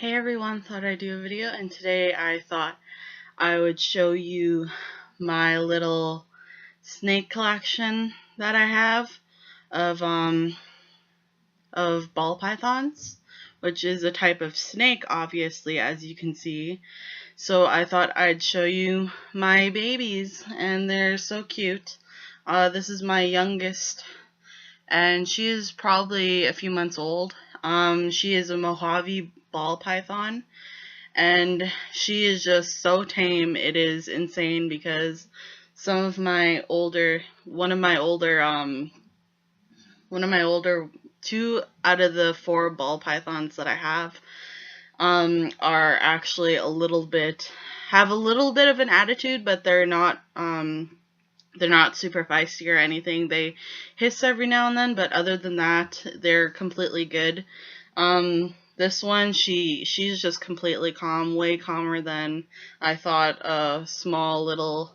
Hey everyone, thought I'd do a video, and today I thought I would show you my little snake collection that I have of ball pythons, which is a type of snake, obviously, as you can see. So I thought I'd show you my babies, and they're so cute. This is my youngest, and she is probably a few months old. She is a Mojave ball python, and she is just so tame. It is insane because one of my older 2 out of the 4 ball pythons that I have are actually have a little bit of an attitude, but they're not super feisty or anything. They hiss every now and then, but other than that, they're completely good. This one, she's just completely calm, way calmer than I thought a small little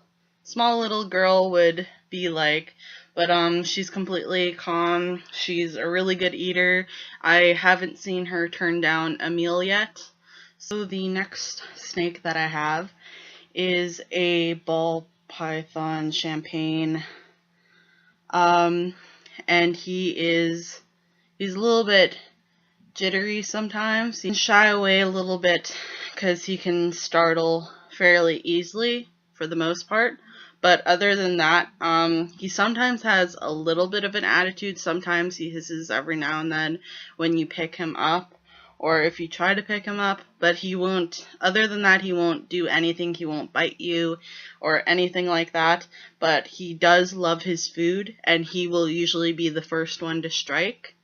girl would be like. But she's completely calm. She's a really good eater. I haven't seen her turn down a meal yet. So the next snake that I have is a ball python champagne. And he's a little bit jittery sometimes. He can shy away a little bit because he can startle fairly easily for the most part. But other than that, he sometimes has a little bit of an attitude. Sometimes he hisses every now and then when you pick him up or if you try to pick him up, but he won't, other than that, he won't do anything. He won't bite you or anything like that, but he does love his food, and he will usually be the first one to strike.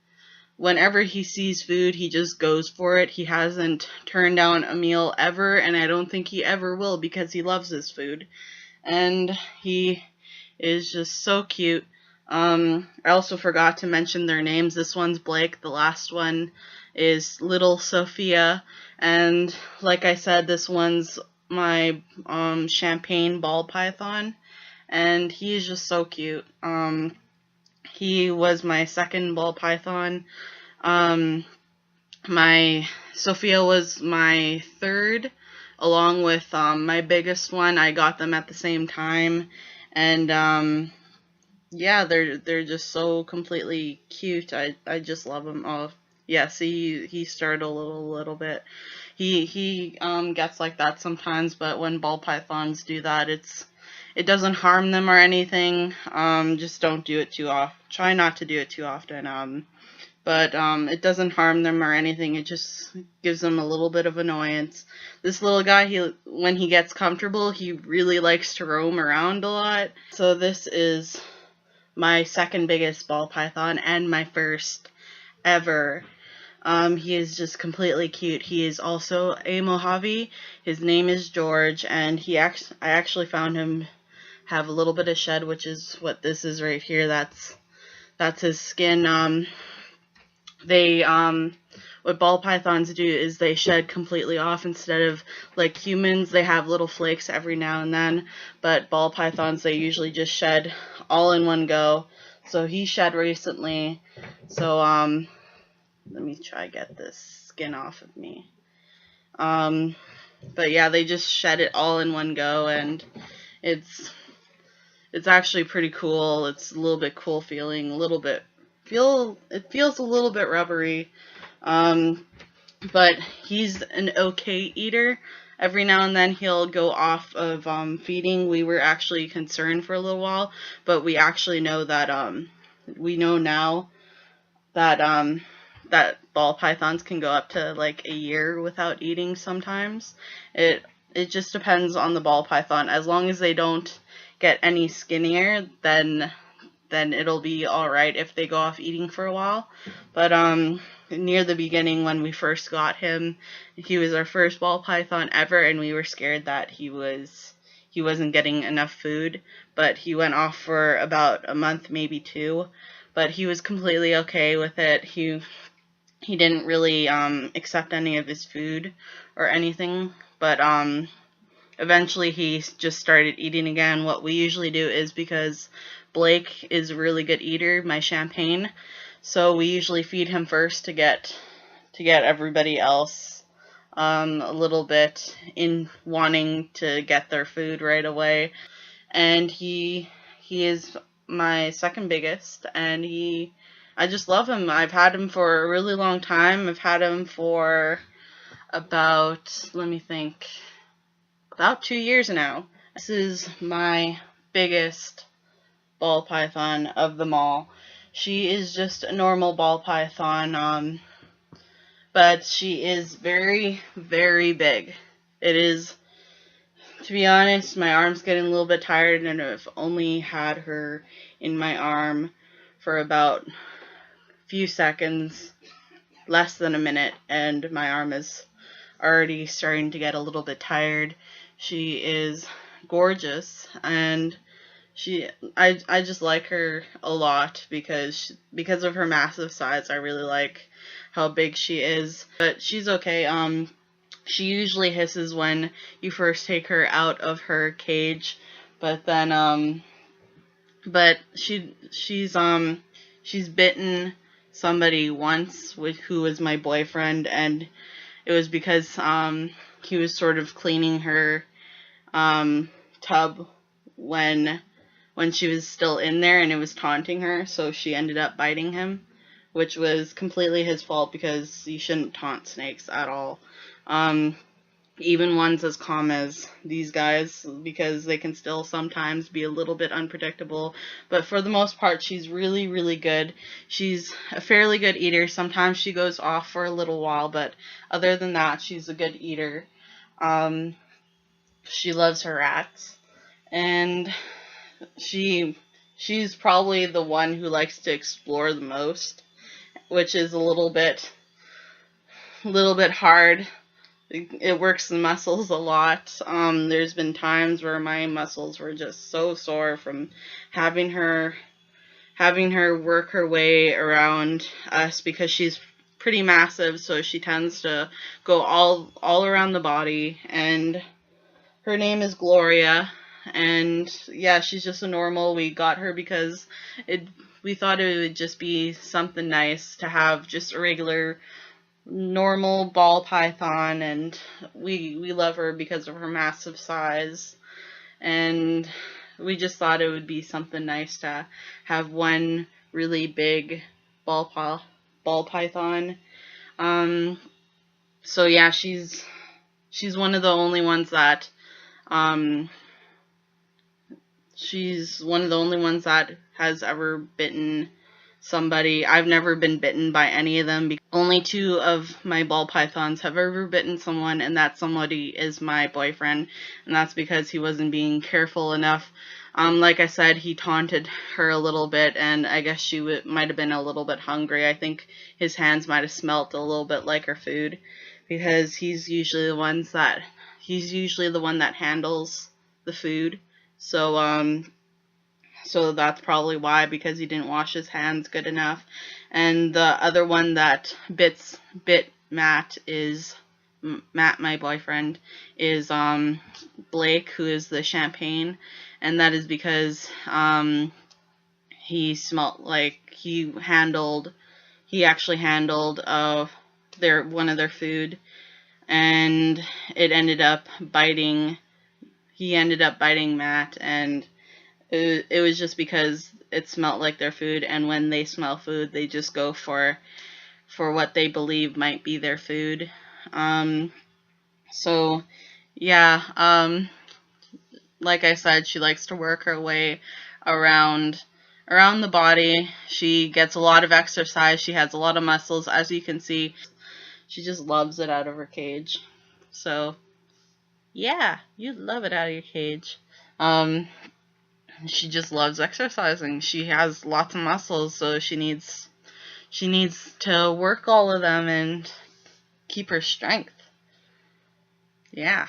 Whenever he sees food, he just goes for it. He hasn't turned down a meal ever, and I don't think he ever will because he loves his food. And he is just so cute. I also forgot to mention their names. This one's Blake. The last one is Little Sophia. And like I said, this one's my champagne ball python. And he is just so cute. He was my second ball python. My Sophia was my third, along with my biggest one. I got them at the same time, and yeah, they're just so completely cute. I just love them. Oh yeah, see, he started a little bit. He gets like that sometimes, but when ball pythons do that, it doesn't harm them or anything. Just don't do it too often. Try not to do it too often. But it doesn't harm them or anything. It just gives them a little bit of annoyance. This little guy, when he gets comfortable, he really likes to roam around a lot. So this is my second biggest ball python and my first ever. He is just completely cute. He is also a Mojave. His name is George, and I actually found him have a little bit of shed, which is what this is right here. That's his skin. What ball pythons do is they shed completely off instead of like humans. They have little flakes every now and then, but ball pythons, they usually just shed all in one go. So he shed recently. So let me try get this skin off of me. But yeah, they just shed it all in one go, and it's actually pretty cool. It's a little bit cool feeling, it feels a little bit rubbery, but he's an okay eater. Every now and then he'll go off of feeding. We were actually concerned for a little while, but we actually know that we know now that that ball pythons can go up to like a year without eating sometimes. It just depends on the ball python. As long as they don't get any skinnier, then it'll be alright if they go off eating for a while. But near the beginning, when we first got him, he was our first ball python ever, and we were scared that he wasn't getting enough food. But he went off for about a month, maybe 2, but he was completely okay with it. He didn't really accept any of his food or anything, but eventually he just started eating again. What we usually do is, because Blake is a really good eater, my champagne, so we usually feed him first to get everybody else a little bit in wanting to get their food right away. And he is my second biggest, and I just love him. I've had him for a really long time. I've had him for about, let me think, about 2 years now. This is my biggest ball python of them all. She is just a normal ball python, but she is very, very big. It is, to be honest, my arm's getting a little bit tired, and I've only had her in my arm for about a few seconds, less than a minute, and my arm is already starting to get a little bit tired. She is gorgeous, and I just like her a lot because of her massive size. I really like how big she is, but she's okay. She usually hisses when you first take her out of her cage, but then but she's bitten somebody once who was my boyfriend, and it was because he was sort of cleaning her tub when she was still in there, and it was taunting her, so she ended up biting him, which was completely his fault because you shouldn't taunt snakes at all. Even ones as calm as these guys, because they can still sometimes be a little bit unpredictable. But for the most part, she's really, really good. She's a fairly good eater. Sometimes she goes off for a little while, but other than that, she's a good eater. She loves her rats, and she's probably the one who likes to explore the most, which is a little bit hard. It works the muscles a lot. There's been times where my muscles were just so sore from having her work her way around us, because she's pretty massive, so she tends to go all around the body. And her name is Gloria, and yeah, she's just a normal. We got her because we thought it would just be something nice to have just a regular normal ball python, and we love her because of her massive size, and we just thought it would be something nice to have one really big ball python. So yeah, she's one of the only ones that has ever bitten somebody. I've never been bitten by any of them. Only 2 of my ball pythons have ever bitten someone, and that somebody is my boyfriend, and that's because he wasn't being careful enough. Like I said, he taunted her a little bit, and I guess she might have been a little bit hungry. I think his hands might have smelt a little bit like her food, because he's usually the one that handles the food. So that's probably why, because he didn't wash his hands good enough. And the other one that bit Matt, my boyfriend, is Blake, who is the champagne, and that is because he smelled like he actually handled one of their food, and it ended up biting. He ended up biting Matt, and it was just because it smelled like their food, and when they smell food, they just go for what they believe might be their food. So yeah, like I said, she likes to work her way around the body. She gets a lot of exercise. She has a lot of muscles, as you can see. She just loves it out of her cage. So yeah, you'd love it out of your cage. She just loves exercising. She has lots of muscles, so she needs to work all of them and keep her strength. Yeah.